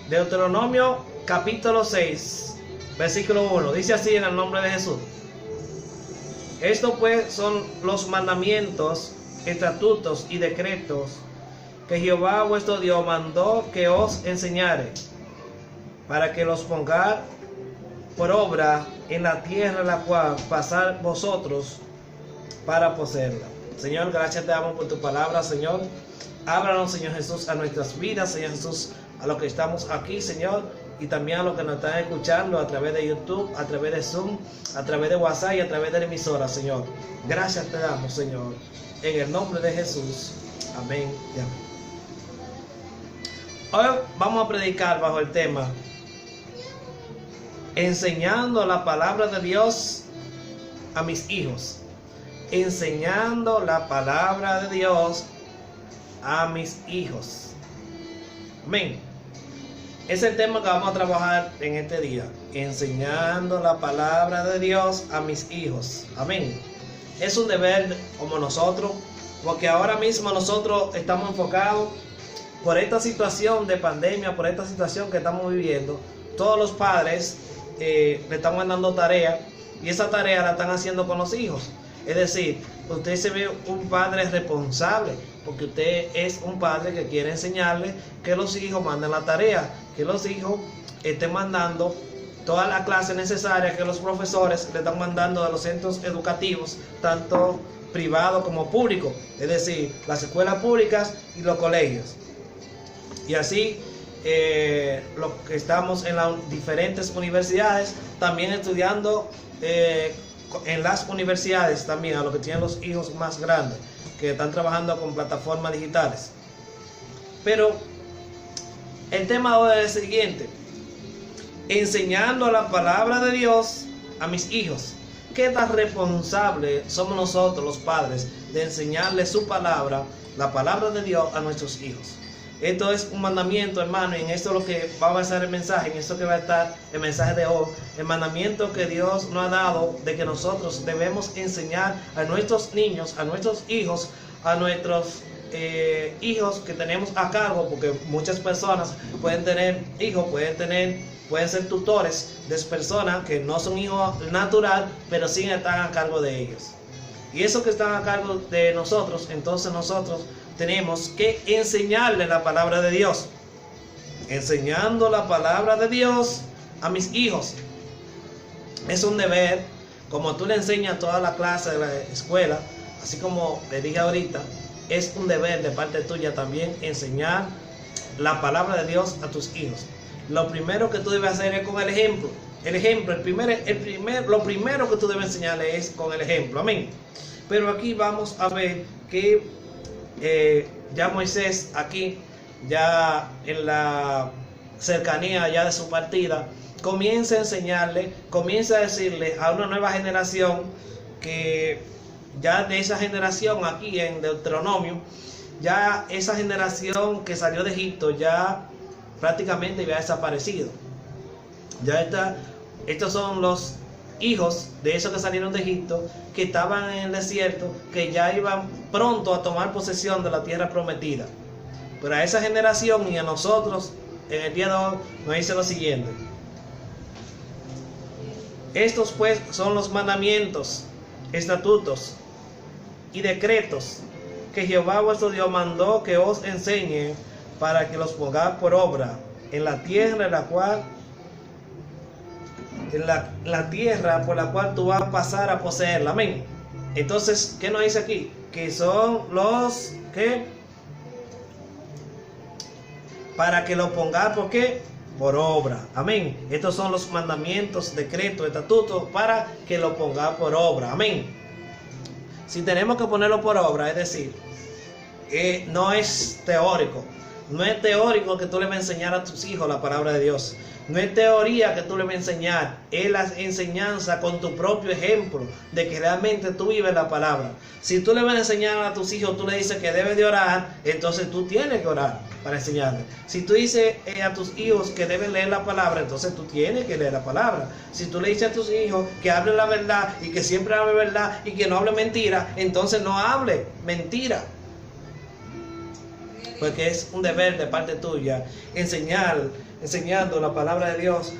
Deuteronomio capítulo 6, versículo 1. Dice así en el nombre de Jesús. Estos pues son los mandamientos, estatutos y decretos que Jehová vuestro Dios mandó que os enseñare, para que los pongáis por obra en la tierra en la cual pasar vosotros para poseerla. Señor, gracias te damos por tu palabra, Señor. Háblanos, Señor Jesús, a nuestras vidas, Señor Jesús, a los que estamos aquí, Señor, y también a los que nos están escuchando a través de YouTube, a través de Zoom, a través de WhatsApp y a través de la emisora, Señor. Gracias te damos, Señor, en el nombre de Jesús. Amén y amén. Hoy vamos a predicar bajo el tema enseñando la palabra de Dios a mis hijos. Enseñando la palabra de Dios a mis hijos. Amén. Es el tema que vamos a trabajar en este día. Enseñando la palabra de Dios a mis hijos. Amén. Es un deber como nosotros, porque ahora mismo nosotros estamos enfocados por esta situación de pandemia, por esta situación que estamos viviendo. Todos los padres le están mandando tarea, y esa tarea la están haciendo con los hijos. Es decir, usted se ve un padre responsable, porque usted es un padre que quiere enseñarle que los hijos manden la tarea, que los hijos estén mandando todas las clases necesarias que los profesores le están mandando de los centros educativos, tanto privados como públicos, es decir, las escuelas públicas y los colegios. Y así los que estamos en las diferentes universidades, también estudiando en las universidades, también a los que tienen los hijos más grandes, que están trabajando con plataformas digitales. Pero el tema hoy es el siguiente: enseñando la palabra de Dios a mis hijos. ¿Qué tan responsables somos nosotros los padres de enseñarle su palabra, la palabra de Dios, a nuestros hijos? Esto es un mandamiento, hermano, y en esto es lo que va a basar el mensaje, en esto que va a estar el mensaje de hoy. El mandamiento que Dios nos ha dado de que nosotros debemos enseñar a nuestros niños, a nuestros hijos, a nuestros hijos que tenemos a cargo, porque muchas personas pueden tener hijos, pueden ser tutores de personas que no son hijos natural, pero sí están a cargo de ellos. Y esos que están a cargo de nosotros, entonces nosotros tenemos que enseñarle la palabra de Dios. Enseñando la palabra de Dios a mis hijos. Es un deber, como tú le enseñas toda la clase de la escuela, así como le dije ahorita, es un deber de parte tuya también enseñar la palabra de Dios a tus hijos. Lo primero que tú debes hacer es con el ejemplo. Lo primero que tú debes enseñarle es con el ejemplo. Amén. Pero aquí vamos a ver que ya Moisés aquí, ya en la cercanía ya de su partida, comienza a enseñarle, comienza a decirle a una nueva generación, que ya de esa generación aquí en Deuteronomio, ya esa generación que salió de Egipto ya prácticamente había desaparecido. Ya estos son los hijos de esos que salieron de Egipto, que estaban en el desierto, que ya iban pronto a tomar posesión de la tierra prometida. Pero a esa generación y a nosotros en el día de hoy nos dice lo siguiente: estos pues son los mandamientos, estatutos y decretos que Jehová vuestro Dios mandó que os enseñe, para que los pongáis por obra en la tierra en la cual la tierra por la cual tú vas a pasar a poseerla. Amén. Entonces, ¿qué nos dice aquí? Que son los que, para que lo pongas, ¿por qué? Por obra. Amén. Estos son los mandamientos, decretos, estatutos, para que lo pongas por obra. Amén. Si tenemos que ponerlo por obra, es decir, no es teórico. No es teórico que tú le vas a enseñar a tus hijos la palabra de Dios. No es teoría que tú le vas a enseñar. Es la enseñanza con tu propio ejemplo de que realmente tú vives la palabra. Si tú le vas a enseñar a tus hijos, tú le dices que debes de orar, entonces tú tienes que orar para enseñarle. Si tú dices a tus hijos que deben leer la palabra, entonces tú tienes que leer la palabra. Si tú le dices a tus hijos que hablen la verdad y que siempre hable verdad y que no hable mentira, entonces no hable mentira. Porque es un deber de parte tuya enseñar enseñando la palabra de Dios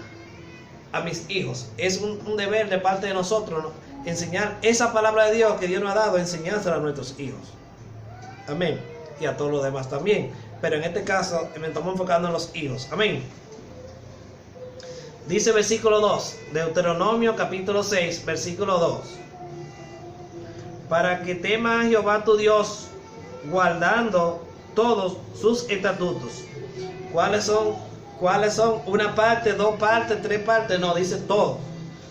a mis hijos. Es un deber de parte de nosotros, ¿no? Enseñar esa palabra de Dios que Dios nos ha dado, enseñársela a nuestros hijos. Amén. Y a todos los demás también. Pero en este caso me estamos enfocando en los hijos. Amén. Dice versículo 2, Deuteronomio capítulo 6, versículo 2. Para que temas a Jehová tu Dios, guardando todos sus estatutos. ¿Cuáles son? ¿Cuáles son? ¿Una parte, dos partes, tres partes? No, dice todos.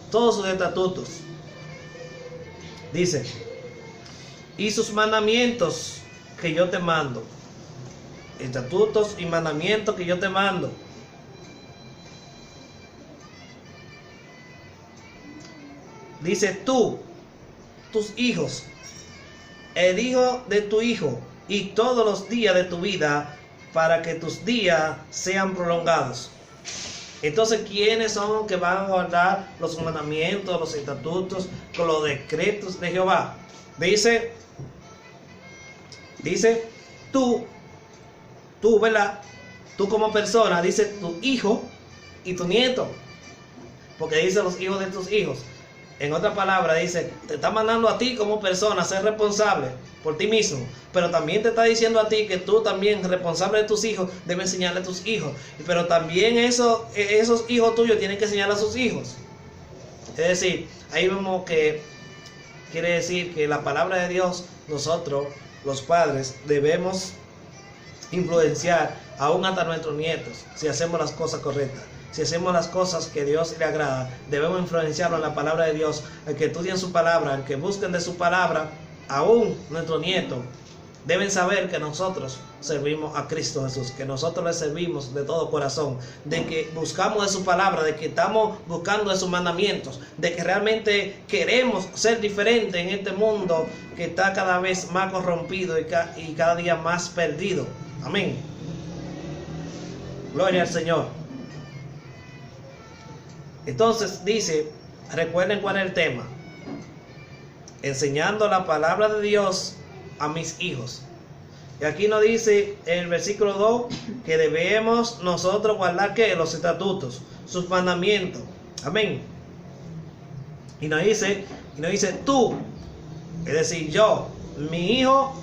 Todos sus estatutos. Dice, y sus mandamientos que yo te mando. Estatutos y mandamientos que yo te mando. Dice tú, tus hijos, el hijo de tu hijo, y todos los días de tu vida, para que tus días sean prolongados. Entonces, ¿quiénes son que van a guardar los mandamientos, los estatutos, con los decretos de Jehová? Dice, tú, ¿verdad? Tú como persona, dice tu hijo y tu nieto. Porque dice los hijos de tus hijos. En otra palabra dice, te está mandando a ti como persona a ser responsable por ti mismo, pero también te está diciendo a ti que tú también, responsable de tus hijos, debes enseñarle a tus hijos. Pero también esos hijos tuyos tienen que enseñarle a sus hijos. Es decir, ahí vemos que quiere decir que la palabra de Dios, nosotros, los padres, debemos influenciar aún hasta nuestros nietos, si hacemos las cosas correctas. Si hacemos las cosas que Dios le agrada, debemos influenciarlo en la palabra de Dios, el que estudien su palabra, el que busquen de su palabra, aún nuestros nietos deben saber que nosotros servimos a Cristo Jesús, que nosotros le servimos de todo corazón, de que buscamos de su palabra, de que estamos buscando de sus mandamientos, de que realmente queremos ser diferentes en este mundo que está cada vez más corrompido y cada día más perdido. Amén. Gloria al Señor. Entonces dice, recuerden cuál es el tema. Enseñando la palabra de Dios a mis hijos. Y aquí nos dice en el versículo 2 que debemos nosotros guardar ¿qué? Los estatutos, sus mandamientos. Amén. Y nos dice tú, es decir, yo, mi hijo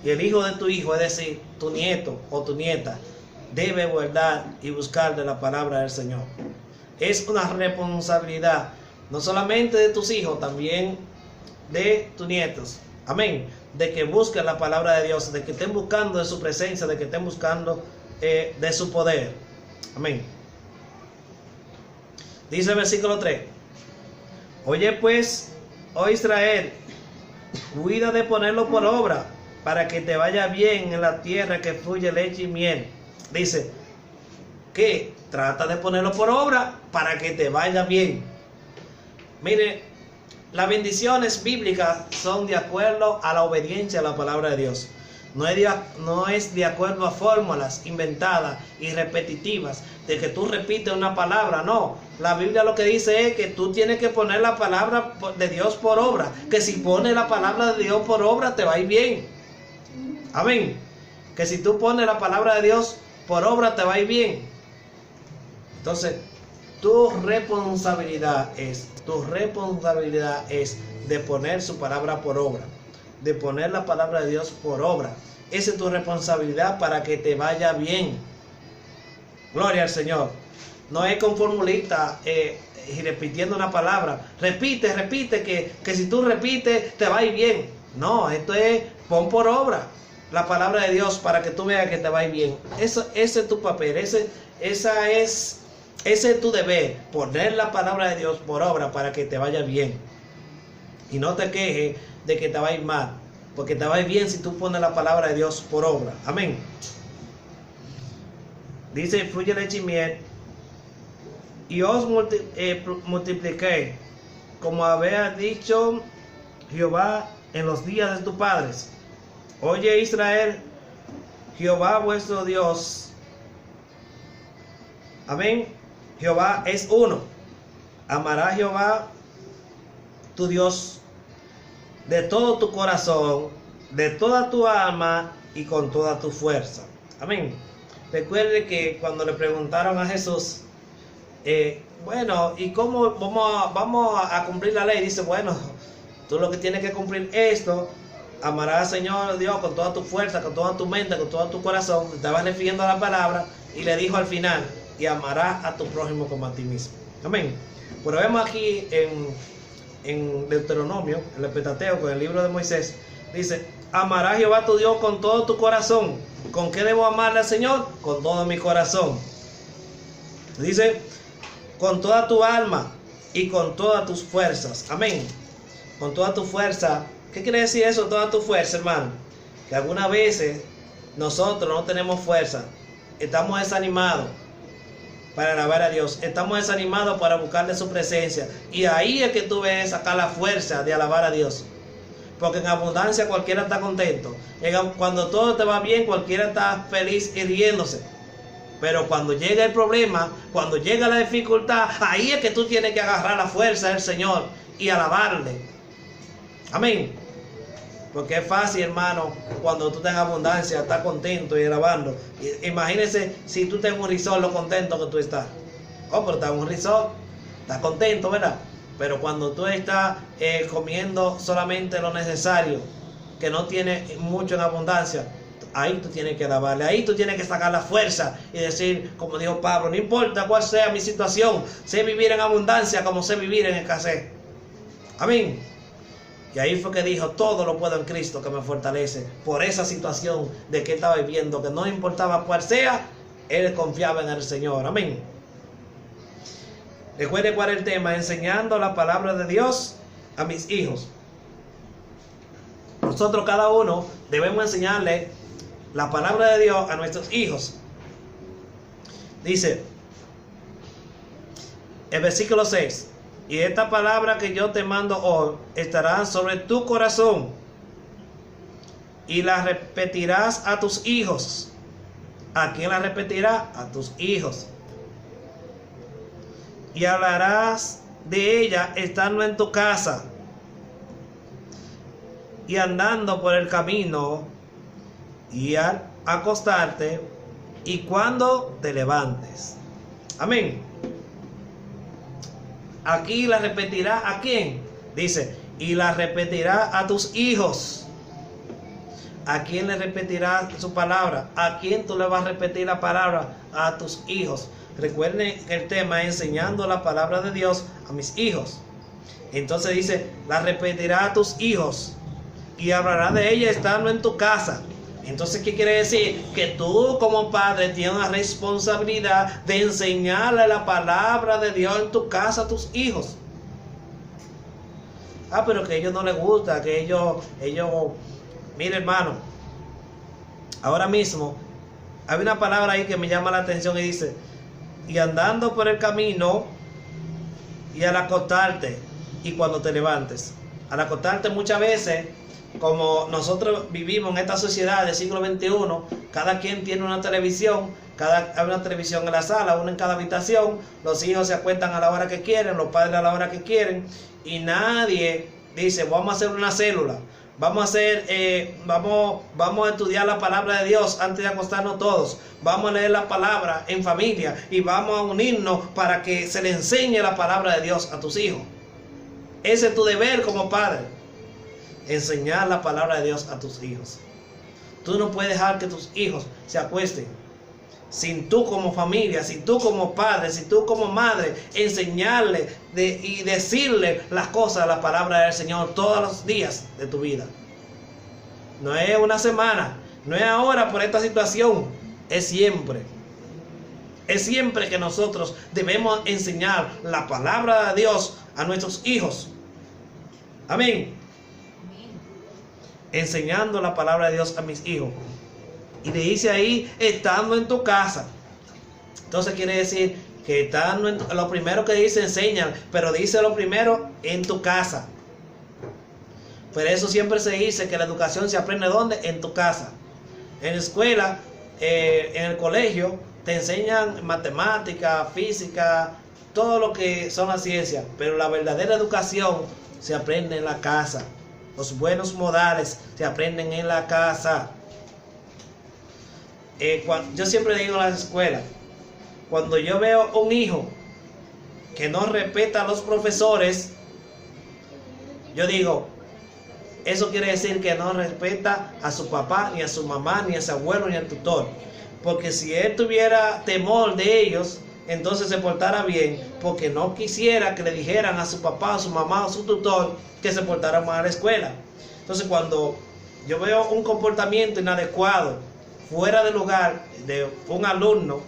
y el hijo de tu hijo, es decir, tu nieto o tu nieta, debe guardar y buscar de la palabra del Señor. Es una responsabilidad, no solamente de tus hijos, también de tus nietos. Amén. De que busquen la palabra de Dios, de que estén buscando de su presencia, de que estén buscando de su poder. Amén. Dice el versículo 3. Oye pues, oh Israel, cuida de ponerlo por obra, para que te vaya bien en la tierra que fluye leche y miel. Dice que trata de ponerlo por obra para que te vaya bien. Mire, las bendiciones bíblicas son de acuerdo a la obediencia a la palabra de Dios. No es de acuerdo a fórmulas inventadas y repetitivas de que tú repites una palabra. No, la Biblia lo que dice es que tú tienes que poner la palabra de Dios por obra. Que si pones la palabra de Dios por obra te va a ir bien. Amén. Que si tú pones la palabra de Dios por obra te va a ir bien. Entonces, tu responsabilidad es de poner su palabra por obra, de poner la palabra de Dios por obra. Esa es tu responsabilidad para que te vaya bien. Gloria al Señor. No es con formulita y repitiendo una palabra. Repite, que si tú repites te va a ir bien. No, esto es pon por obra la palabra de Dios para que tú veas que te va a ir bien. Ese es tu papel, ese es tu deber, poner la palabra de Dios por obra para que te vaya bien. Y no te quejes de que te va a ir mal, porque te va a ir bien si tú pones la palabra de Dios por obra. Amén. Dice, fluye leche y miel, y os multipliqué, como había dicho Jehová en los días de tus padres. Oye Israel, Jehová vuestro Dios. Amén. Jehová es uno. Amarás a Jehová tu Dios de todo tu corazón, de toda tu alma y con toda tu fuerza. Amén. Recuerde que cuando le preguntaron a Jesús, bueno, ¿y cómo vamos a cumplir la ley? Dice, bueno, tú lo que tienes que cumplir esto: amarás al Señor Dios con toda tu fuerza, con toda tu mente, con todo tu corazón. Estaba refiriendo a la palabra y le dijo al final, y amarás a tu prójimo como a ti mismo. Amén. Pero vemos aquí en Deuteronomio, en el Pentateuco, en el libro de Moisés, dice, amarás a Jehová tu Dios con todo tu corazón. ¿Con qué debo amarle al Señor? Con todo mi corazón. Dice, con toda tu alma y con todas tus fuerzas. Amén. Con toda tu fuerza. ¿Qué quiere decir eso, toda tu fuerza, hermano? Que algunas veces nosotros no tenemos fuerza. Estamos desanimados para alabar a Dios. Estamos desanimados para buscarle su presencia. Y ahí es que tú ves sacar la fuerza de alabar a Dios. Porque en abundancia cualquiera está contento. Cuando todo te va bien, cualquiera está feliz y riéndose. Pero cuando llega el problema, cuando llega la dificultad, ahí es que tú tienes que agarrar la fuerza del Señor y alabarle. Amén. Porque es fácil, hermano, cuando tú estás en abundancia, estás contento y alabando. Imagínese si tú estás en un resort, lo contento que tú estás. Oh, pero estás en un resort, estás contento, ¿verdad? Pero cuando tú estás comiendo solamente lo necesario, que no tiene mucho en abundancia, ahí tú tienes que alabarle, ahí tú tienes que sacar la fuerza y decir, como dijo Pablo, no importa cuál sea mi situación, sé vivir en abundancia como sé vivir en escasez. Amén. Y ahí fue que dijo, todo lo puedo en Cristo que me fortalece. Por esa situación de que estaba viviendo, que no importaba cuál sea, él confiaba en el Señor. Amén. Recuerde cuál es el tema: enseñando la palabra de Dios a mis hijos. Nosotros cada uno debemos enseñarle la palabra de Dios a nuestros hijos. Dice el versículo 6: y esta palabra que yo te mando hoy estará sobre tu corazón, y la repetirás a tus hijos. ¿A quién la repetirá? A tus hijos. Y hablarás de ella estando en tu casa y andando por el camino y al acostarte y cuando te levantes. Amén. Aquí la repetirá ¿a quién? Dice, y la repetirá a tus hijos. ¿A quién le repetirá su palabra? ¿A quién tú le vas a repetir la palabra? A tus hijos. Recuerden que el tema es enseñando la palabra de Dios a mis hijos. Entonces dice, la repetirá a tus hijos y hablará de ella estando en tu casa. Entonces, ¿qué quiere decir? Que tú como padre tienes una responsabilidad de enseñarle la palabra de Dios en tu casa a tus hijos. Pero que a ellos no les gusta, que ellos, mire, hermano, ahora mismo hay una palabra ahí que me llama la atención y dice, y andando por el camino y al acostarte y cuando te levantes. Al acostarte muchas veces, como nosotros vivimos en esta sociedad del siglo XXI, cada quien tiene una televisión, hay una televisión en la sala, una en cada habitación, los hijos se acuestan a la hora que quieren, los padres a la hora que quieren, y nadie dice, vamos a hacer una célula, vamos a estudiar la palabra de Dios antes de acostarnos todos, vamos a leer la palabra en familia y vamos a unirnos para que se le enseñe la palabra de Dios a tus hijos. Ese es tu deber como padre, enseñar la palabra de Dios a tus hijos. Tú no puedes dejar que tus hijos se acuesten sin tú como familia, sin tú como padre, sin tú como madre, enseñarle y decirle las cosas, la palabra del Señor todos los días de tu vida. No es una semana, no es ahora por esta situación, es siempre. Es siempre que nosotros debemos enseñar la palabra de Dios a nuestros hijos. Amén. Enseñando la palabra de Dios a mis hijos. Y le dice ahí, estando en tu casa. Entonces quiere decir que estando lo primero que dice, enseñan, pero dice lo primero, en tu casa. Por eso siempre se dice que la educación se aprende ¿dónde? En tu casa. En la escuela, en el colegio, te enseñan matemática, física, todo lo que son las ciencias. Pero la verdadera educación se aprende en la casa. Los buenos modales se aprenden en la casa. Yo siempre digo en las escuelas, cuando yo veo un hijo que no respeta a los profesores, yo digo, eso quiere decir que no respeta a su papá, ni a su mamá, ni a su abuelo, ni al tutor. Porque si él tuviera temor de ellos, entonces se portara bien, porque no quisiera que le dijeran a su papá, a su mamá, a su tutor, que se portara mal a la escuela. Entonces cuando yo veo un comportamiento inadecuado, fuera de lugar de un alumno,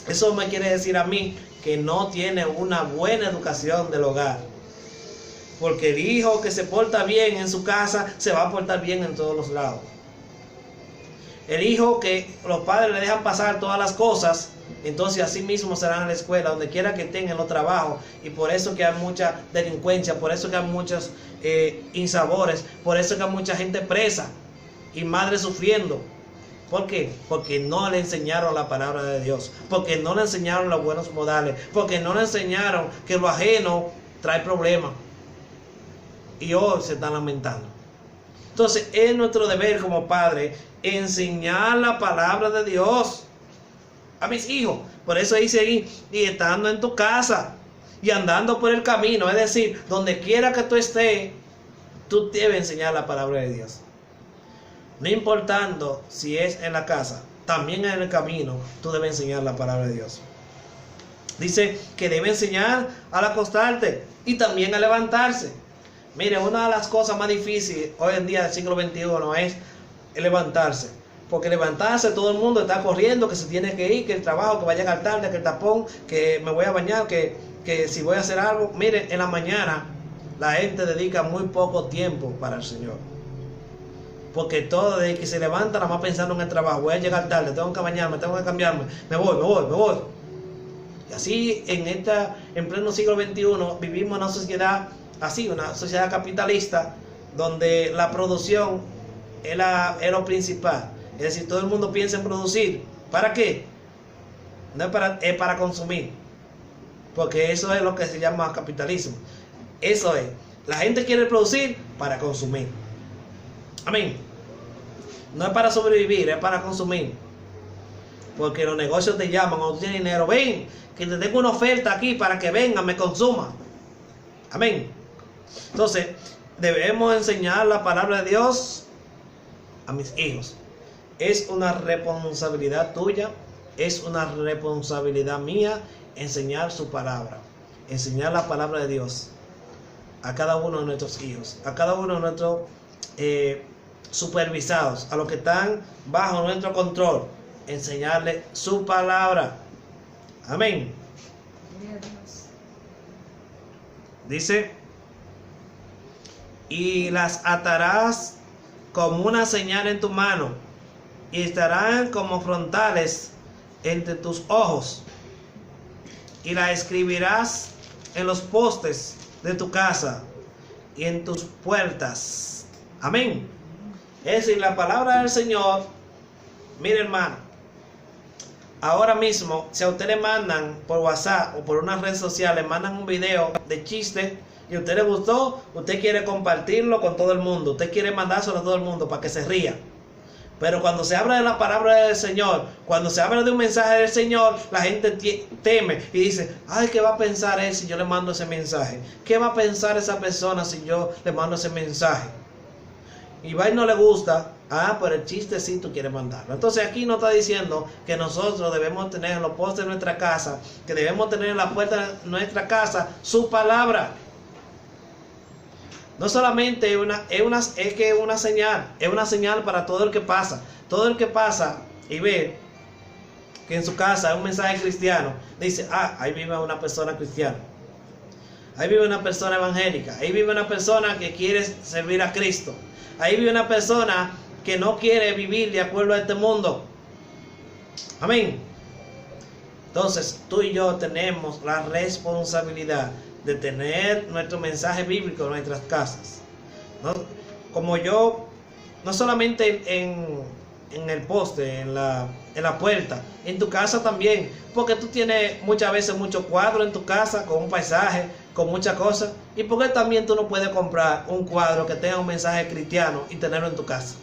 eso me quiere decir a mí que no tiene una buena educación del hogar. Porque el hijo que se porta bien en su casa se va a portar bien en todos los lados. El hijo que los padres le dejan pasar todas las cosas, entonces así mismo serán en la escuela, donde quiera que estén, en los trabajos. Y por eso que hay mucha delincuencia, por eso que hay muchos insabores, por eso que hay mucha gente presa y madres sufriendo. ¿Por qué? Porque no le enseñaron la palabra de Dios, porque no le enseñaron los buenos modales, porque no le enseñaron que lo ajeno trae problemas. Y hoy se están lamentando. Entonces es nuestro deber como padre enseñar la palabra de Dios a mis hijos. Por eso dice ahí, y estando en tu casa y andando por el camino, es decir, donde quiera que tú estés, tú debes enseñar la palabra de Dios. No importando si es en la casa, también en el camino, tú debes enseñar la palabra de Dios. Dice que debe enseñar al acostarte y también a levantarse. Mire, una de las cosas más difíciles hoy en día del siglo XXI es levantarse. Porque levantarse, todo el mundo está corriendo, que se tiene que ir, que el trabajo, que va a llegar tarde, que el tapón, que me voy a bañar, que si voy a hacer algo. Mire, en la mañana la gente dedica muy poco tiempo para el Señor. Porque todo desde que se levanta, nada más pensando en el trabajo, voy a llegar tarde, tengo que bañarme, tengo que cambiarme, me voy. Y así en pleno siglo XXI vivimos en una sociedad así, una sociedad capitalista, donde la producción es lo principal. Es decir, todo el mundo piensa en producir. ¿Para qué? No es para consumir. Porque eso es lo que se llama capitalismo. Eso es. La gente quiere producir para consumir. Amén. No es para sobrevivir, es para consumir. Porque los negocios te llaman cuando tú tienes dinero. Ven, que te tengo una oferta aquí para que vengan, me consuma. Amén. Entonces, debemos enseñar la palabra de Dios a mis hijos. Es una responsabilidad tuya, es una responsabilidad mía enseñar su palabra, enseñar la palabra de Dios a cada uno de nuestros hijos, a cada uno de nuestros supervisados, a los que están bajo nuestro control, enseñarle su palabra. Amén. Dice, y las atarás como una señal en tu mano, y estarán como frontales entre tus ojos, y las escribirás en los postes de tu casa y en tus puertas. Amén. Es decir, la palabra del Señor. Mire, hermano, ahora mismo, si a usted le mandan por WhatsApp o por una red social, le mandan un video de chiste y a usted le gustó, usted quiere compartirlo con todo el mundo, usted quiere mandárselo a todo el mundo para que se ría. Pero cuando se habla de la palabra del Señor, cuando se habla de un mensaje del Señor, la gente teme y dice, ay, ¿qué va a pensar él si yo le mando ese mensaje? ¿Qué va a pensar esa persona si yo le mando ese mensaje? Y va y no le gusta, pero el chiste sí tú quieres mandarlo. Entonces aquí nos está diciendo que nosotros debemos tener en los postes de nuestra casa, que debemos tener en la puerta de nuestra casa su palabra. No solamente es una señal para todo el que pasa. Todo el que pasa y ve que en su casa hay un mensaje cristiano, dice, ahí vive una persona cristiana. Ahí vive una persona evangélica. Ahí vive una persona que quiere servir a Cristo. Ahí vive una persona que no quiere vivir de acuerdo a este mundo. Amén. Entonces, tú y yo tenemos la responsabilidad de tener nuestro mensaje bíblico en nuestras casas, ¿no? Como yo, no solamente en el poste, en la puerta, en tu casa también, porque tú tienes muchas veces muchos cuadros en tu casa con un paisaje, con muchas cosas, y porque también tú no puedes comprar un cuadro que tenga un mensaje cristiano y tenerlo en tu casa.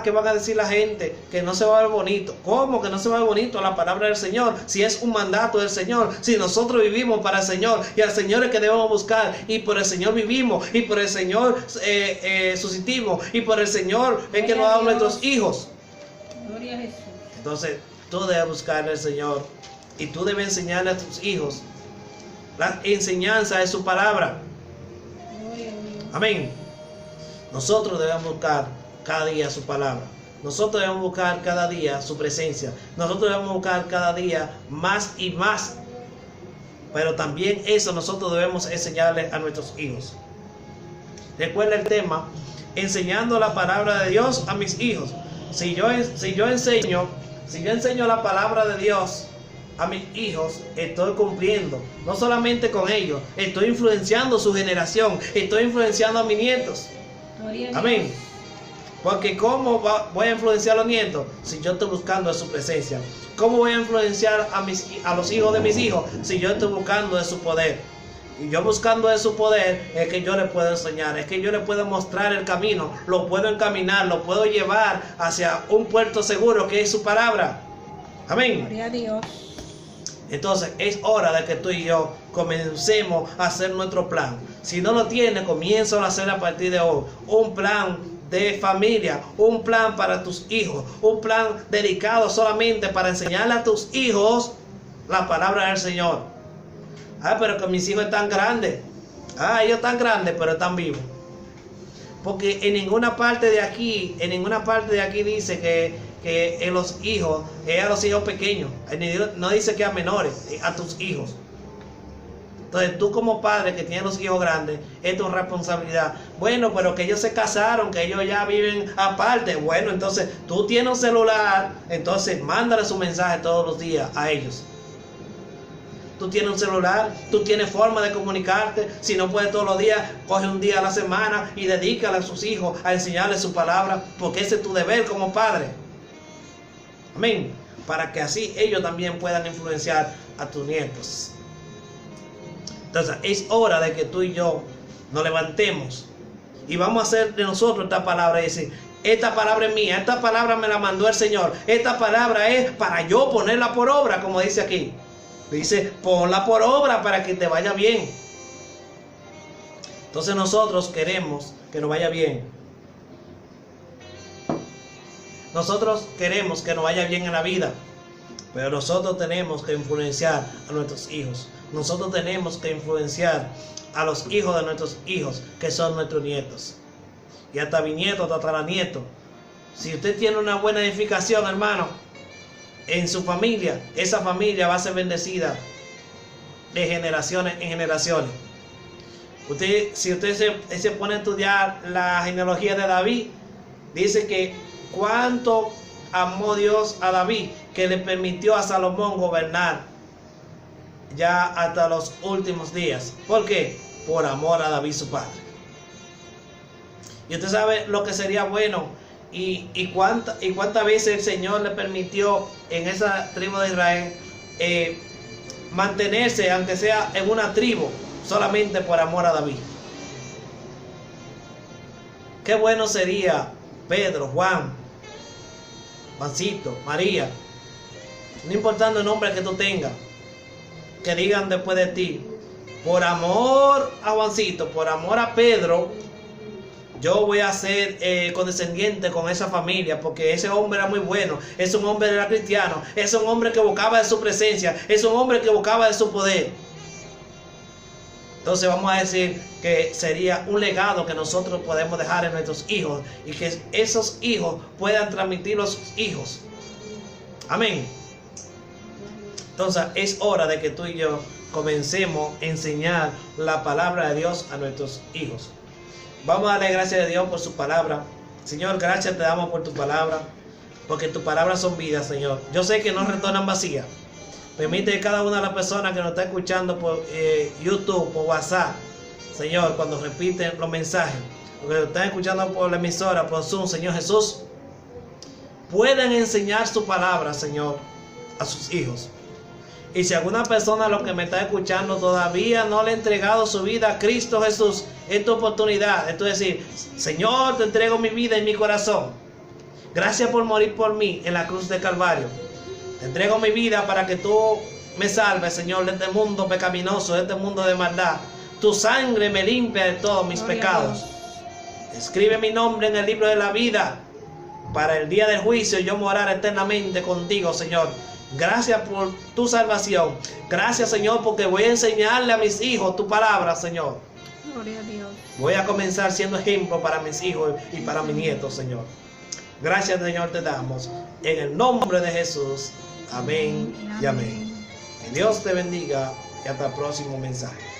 ¿Qué van a decir la gente? Que no se va a ver bonito. ¿Cómo que no se va a ver bonito la palabra del Señor? Si es un mandato del Señor, si nosotros vivimos para el Señor, y al Señor es que debemos buscar, y por el Señor vivimos, y por el Señor subsistimos, y por el Señor es que nos dan nuestros hijos. Gloria a Jesús. Entonces, tú debes buscar al Señor, y tú debes enseñarle a tus hijos la enseñanza de su palabra. Gloria a Dios. Amén. Nosotros debemos buscar cada día su palabra. Nosotros debemos buscar cada día su presencia. Nosotros debemos buscar cada día más y más. Pero también eso nosotros debemos enseñarle a nuestros hijos. Recuerda el tema, enseñando la palabra de Dios a mis hijos. Si yo enseño la palabra de Dios a mis hijos, estoy cumpliendo, no solamente con ellos, estoy influenciando su generación, estoy influenciando a mis nietos. Gloria a Dios. Amén. Porque ¿cómo voy a influenciar a los nietos si yo estoy buscando de su presencia? ¿Cómo voy a influenciar a los hijos de mis hijos si yo estoy buscando de su poder? Y yo buscando de su poder es que yo le puedo enseñar, es que yo le puedo mostrar el camino, lo puedo encaminar, lo puedo llevar hacia un puerto seguro que es su palabra. Amén. Gloria a Dios. Entonces es hora de que tú y yo comencemos a hacer nuestro plan. Si no lo tienes, comienza a hacer a partir de hoy un plan de familia, un plan para tus hijos, un plan dedicado solamente para enseñarle a tus hijos la palabra del Señor. Pero que mis hijos están grandes. Ellos están grandes, pero están vivos. Porque en ninguna parte de aquí dice que en los hijos, a los hijos pequeños, no dice que a menores, a tus hijos. Entonces tú como padre que tienes los hijos grandes, es tu responsabilidad. Bueno, pero que ellos se casaron, que ellos ya viven aparte. Bueno, entonces tú tienes un celular, entonces mándale su mensaje todos los días a ellos. Tú tienes un celular, tú tienes forma de comunicarte. Si no puedes todos los días, coge un día a la semana y dedícale a sus hijos a enseñarles su palabra, porque ese es tu deber como padre. Amén. Para que así ellos también puedan influenciar a tus nietos. Entonces es hora de que tú y yo nos levantemos y vamos a hacer de nosotros esta palabra y decir: esta palabra es mía, esta palabra me la mandó el Señor, esta palabra es para yo ponerla por obra, como dice aquí. Dice: ponla por obra para que te vaya bien. Entonces nosotros queremos que nos vaya bien. Nosotros queremos que nos vaya bien en la vida, pero nosotros tenemos que influenciar a nuestros hijos. Nosotros tenemos que influenciar a los hijos de nuestros hijos, que son nuestros nietos. Y hasta bisnietos, hasta tataranietos. Si usted tiene una buena edificación, hermano, en su familia, esa familia va a ser bendecida de generaciones en generaciones. Si usted se pone a estudiar la genealogía de David, dice que cuánto amó Dios a David, que le permitió a Salomón gobernar ya hasta los últimos días. ¿Por qué? Por amor a David su padre. Y usted sabe lo que sería bueno y cuántas veces el Señor le permitió en esa tribu de Israel mantenerse, aunque sea en una tribu, solamente por amor a David. Qué bueno sería Pedro, Juan, Juancito, María, no importando el nombre que tú tengas, que digan después de ti: por amor a Juancito, por amor a Pedro, yo voy a ser condescendiente con esa familia, porque ese hombre era muy bueno, ese hombre era cristiano, es un hombre que buscaba de su presencia, es un hombre que buscaba de su poder. Entonces vamos a decir que sería un legado que nosotros podemos dejar en nuestros hijos, y que esos hijos puedan transmitir a sus hijos. Amén. Entonces es hora de que tú y yo comencemos a enseñar la palabra de Dios a nuestros hijos. Vamos a darle gracias a Dios por su palabra. Señor, gracias te damos por tu palabra, porque tus palabras son vida, Señor. Yo sé que no retornan vacías. Permite que cada una de las personas que nos está escuchando por YouTube, por WhatsApp, Señor, cuando repiten los mensajes, o que nos están escuchando por la emisora, por Zoom, Señor Jesús, puedan enseñar su palabra, Señor, a sus hijos. Y si alguna persona, lo que me está escuchando, todavía no le ha entregado su vida a Cristo Jesús, es tu oportunidad. Es decir: Señor, te entrego mi vida y mi corazón. Gracias por morir por mí en la cruz de Calvario. Te entrego mi vida para que tú me salves, Señor, de este mundo pecaminoso, de este mundo de maldad. Tu sangre me limpia de todos mis Gloria a pecados. Escribe mi nombre en el libro de la vida, para el día del juicio yo morar eternamente contigo, Señor. Gracias por tu salvación. Gracias, Señor, porque voy a enseñarle a mis hijos tu palabra, Señor. Gloria a Dios. Voy a comenzar siendo ejemplo para mis hijos y para mis nietos, Señor. Gracias, Señor, te damos. En el nombre de Jesús. Amén y amén. Que Dios te bendiga y hasta el próximo mensaje.